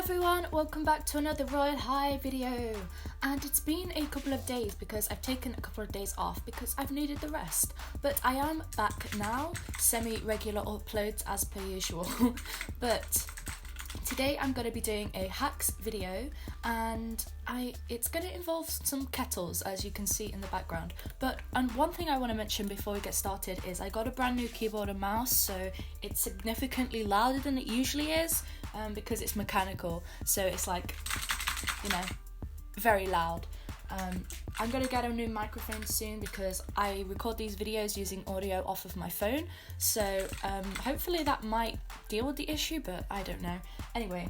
everyone, welcome back to another Royale High video. And it's been a couple of days because I've taken a couple of days off because I've needed the rest. But I am back now, semi-regular uploads as per usual. But today I'm going to be doing a hacks video and it's going to involve some kettles, as you can see in the background. And one thing I want to mention before we get started is I got a brand new keyboard and mouse, so it's significantly louder than it usually is because it's mechanical, so it's like, you know, very loud. I'm going to get a new microphone soon because I record these videos using audio off of my phone, so hopefully that might deal with the issue, but I don't know. Anyway,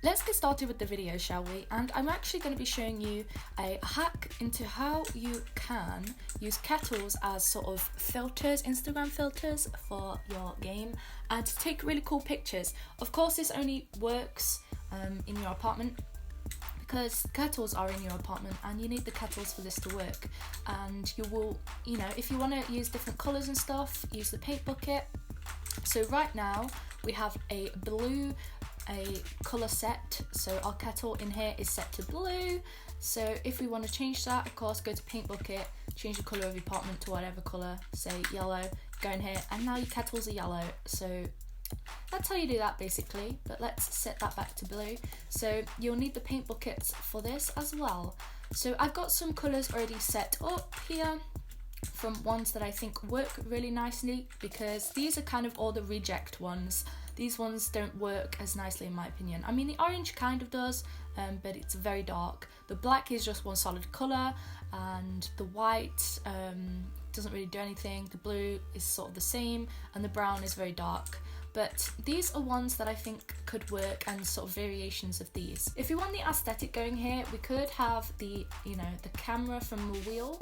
let's get started with the video, shall we? And I'm actually going to be showing you a hack into how you can use kettles as sort of filters, Instagram filters for your game, and to take really cool pictures. Of course, this only works in your apartment, because kettles are in your apartment and you need the kettles for this to work. And you will, you know, if you want to use different colours and stuff, use the paint bucket. So right now we have a colour set, so our kettle in here is set to blue. So if we want to change that, of course, go to paint bucket, change the colour of your apartment to whatever colour, say yellow, go in here, and now your kettles are yellow. So that's how you do that basically, but let's set that back to blue. So you'll need the paint buckets for this as well. So I've got some colours already set up here from ones that I think work really nicely, because these are kind of all the reject ones. These ones don't work as nicely in my opinion. I mean, the orange kind of does, but it's very dark. The black is just one solid colour, and the white doesn't really do anything. The blue is sort of the same, and the brown is very dark. But these are ones that I think could work, and sort of variations of these. If we want the aesthetic going here, we could have the camera from the wheel.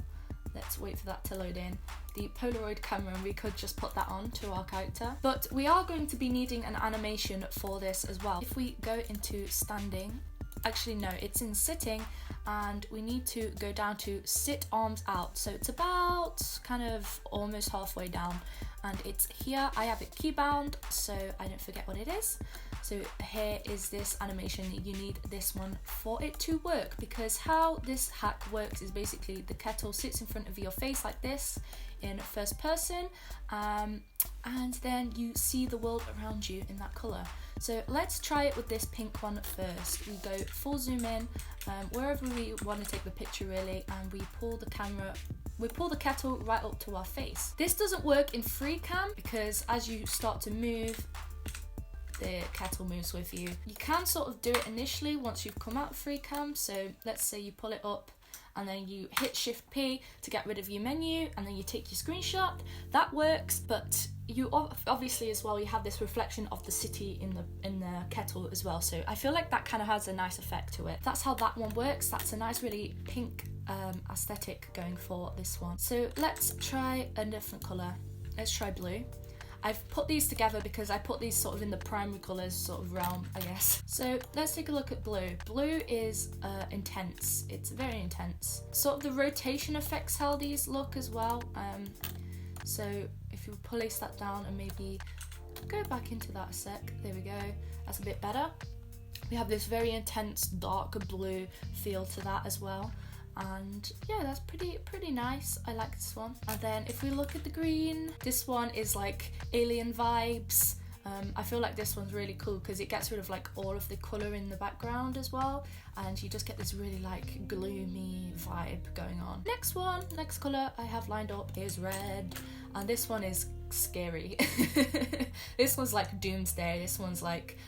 Let's wait for that to load in. The Polaroid camera, and we could just put that on to our character. But we are going to be needing an animation for this as well. If we go into standing, actually no, it's in sitting, and we need to go down to sit arms out. So it's about kind of almost halfway down, and it's here. I have it key bound so I don't forget what it is. So here is this animation. You need this one for it to work, because how this hack works is basically the kettle sits in front of your face like this in first person, and then you see the world around you in that colour. So let's try it with this pink one first. We go full zoom in, wherever we want to take the picture really, and we pull the kettle right up to our face. This doesn't work in free cam because as you start to move, the kettle moves with you. You can sort of do it initially once you've come out of free cam. So let's say you pull it up and then you hit Shift P to get rid of your menu, and then you take your screenshot. That works, but you obviously as well, you have this reflection of the city in the kettle as well. So I feel like that kind of has a nice effect to it. That's how that one works. That's a nice really pink aesthetic going for this one. So let's try a different colour. Let's try blue. I've put these together because I put these sort of in the primary colours sort of realm, I guess. So let's take a look at blue. Blue is intense. It's very intense. Sort of the rotation affects how these look as well. So if you place that down and maybe go back into that a sec. There we go. That's a bit better. We have this very intense dark blue feel to that as well. And yeah, that's pretty nice. I like this one. And then if we look at the green, this one is like alien vibes. I feel like this one's really cool because it gets rid of like all of the colour in the background as well, and you just get this really like gloomy vibe going on. Next colour I have lined up is red, and this one is scary. This one's like doomsday. This one's like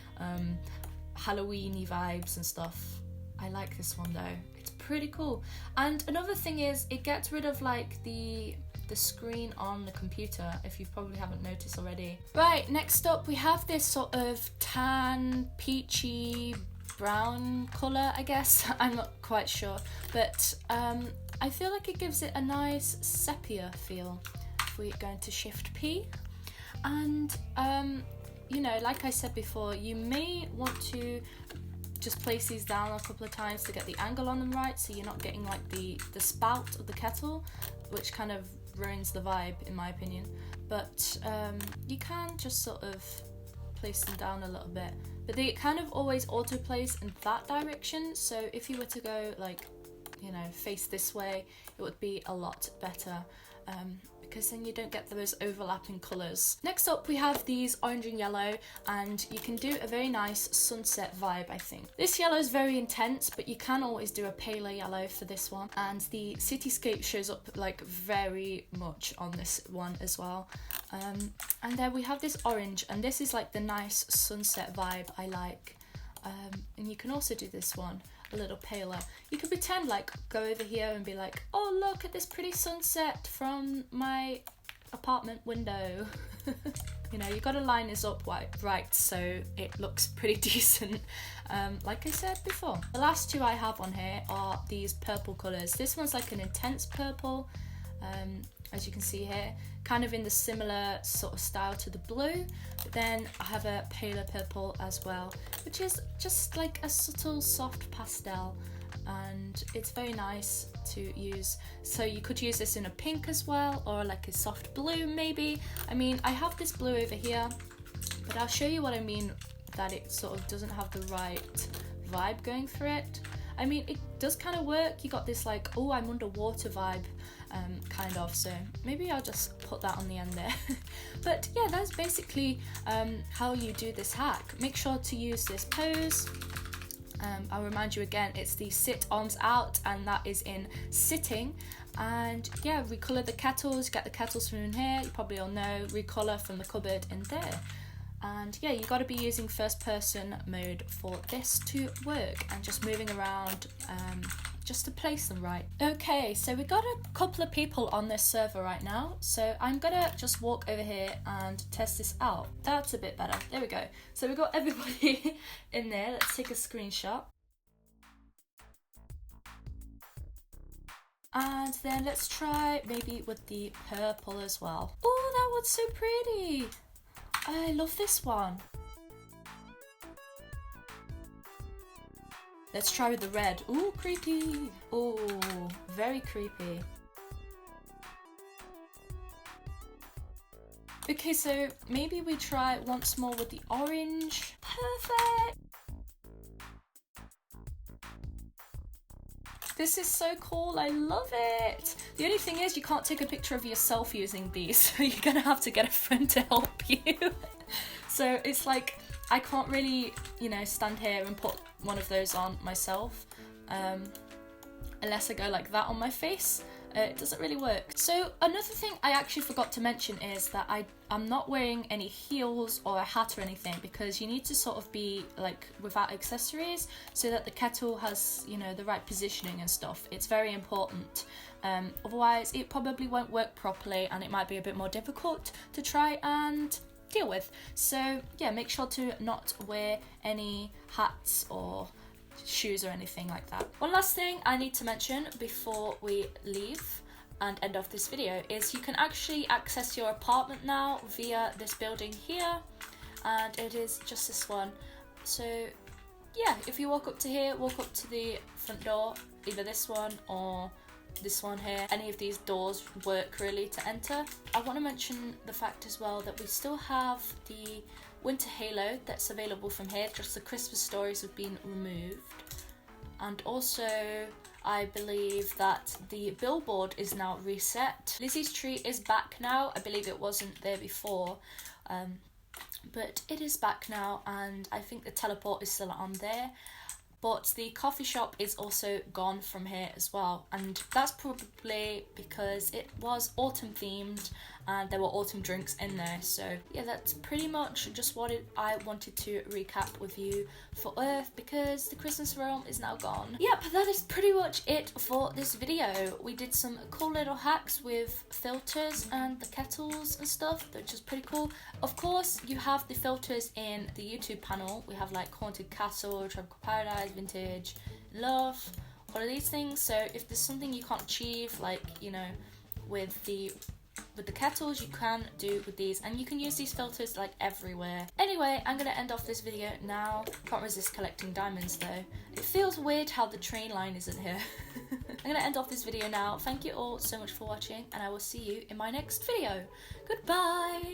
Halloween-y vibes and stuff. I like this one though. It's pretty cool. And another thing is it gets rid of like the screen on the computer, if you probably haven't noticed already. Right, next up we have this sort of tan, peachy, brown colour, I guess. I'm not quite sure, but I feel like it gives it a nice sepia feel. If we go into Shift P, and you know, like I said before, you may want to just place these down a couple of times to get the angle on them right, so you're not getting like the spout of the kettle, which kind of ruins the vibe in my opinion. But you can just sort of place them down a little bit, but they kind of always auto place in that direction, so if you were to go like, you know, face this way, it would be a lot better, because then you don't get those overlapping colours. Next up we have these orange and yellow, and you can do a very nice sunset vibe, I think. This yellow is very intense, but you can always do a paler yellow for this one, and the cityscape shows up like very much on this one as well. And then we have this orange, and this is like the nice sunset vibe I like. And you can also do this one a little paler. You could pretend like go over here and be like, oh look at this pretty sunset from my apartment window. You know, you got to line this up right so it looks pretty decent, like I said before. The last two I have on here are these purple colours. This one's like an intense purple, as you can see here, kind of in the similar sort of style to the blue, but then I have a paler purple as well, which is just like a subtle soft pastel, and it's very nice to use. So you could use this in a pink as well, or like a soft blue maybe. I mean, I have this blue over here, but I'll show you what I mean that it sort of doesn't have the right vibe going through it. I mean, it does kind of work. You got this like, oh, I'm underwater vibe, kind of, so maybe I'll just put that on the end there. But yeah, that's basically how you do this hack. Make sure to use this pose. I'll remind you again, it's the sit arms out, and that is in sitting. And yeah, recolor the kettles, get the kettles from in here, you probably all know, recolor from the cupboard in there. And yeah, you got to be using first person mode for this to work, and just moving around just to place them right. Okay, so we got a couple of people on this server right now, so I'm gonna just walk over here and test this out. That's a bit better. There we go. So we got everybody in there. Let's take a screenshot. And then let's try maybe with the purple as well. Oh, that one's so pretty. I love this one. Let's try with the red. Ooh, creepy. Ooh, very creepy. Okay, so maybe we try once more with the orange. Perfect. This is so cool, I love it. The only thing is you can't take a picture of yourself using these, so you're gonna have to get a friend to help you. So it's like, I can't really, you know, stand here and put one of those on myself, unless I go like that on my face. It doesn't really work. So another thing I actually forgot to mention is that I'm not wearing any heels or a hat or anything, because you need to sort of be like without accessories so that the kettle has, you know, the right positioning and stuff. It's very important. Otherwise it probably won't work properly, and it might be a bit more difficult to try and deal with. So yeah, make sure to not wear any hats or shoes or anything like that. One last thing I need to mention before we leave and end off this video is you can actually access your apartment now via this building here, and it is just this one. So yeah, if you walk up to here, walk up to the front door, either this one or this one here. Any of these doors work really to enter. I want to mention the fact as well that we still have the winter halo that's available from here, just the Christmas stories have been removed. And also I believe that the billboard is now reset. Lizzie's tree is back now. I believe it wasn't there before, but it is back now, and I think the teleport is still on there. But the coffee shop is also gone from here as well, and that's probably because it was autumn themed and there were autumn drinks in there. So yeah, that's pretty much just what I wanted to recap with you for Earth, because the Christmas realm is now gone. Yep, that is pretty much it for this video. We did some cool little hacks with filters and the kettles and stuff, which is pretty cool. Of course, you have the filters in the YouTube panel. We have like Haunted Castle, Tropical Paradise, Vintage, Love, all of these things. So if there's something you can't achieve, like, you know, with the kettles, you can do with these, and you can use these filters like everywhere. Anyway, I'm gonna end off this video now. Can't resist collecting diamonds though. It feels weird how the train line isn't here. I'm gonna end off this video now. Thank you all so much for watching, and I will see you in my next video. Goodbye.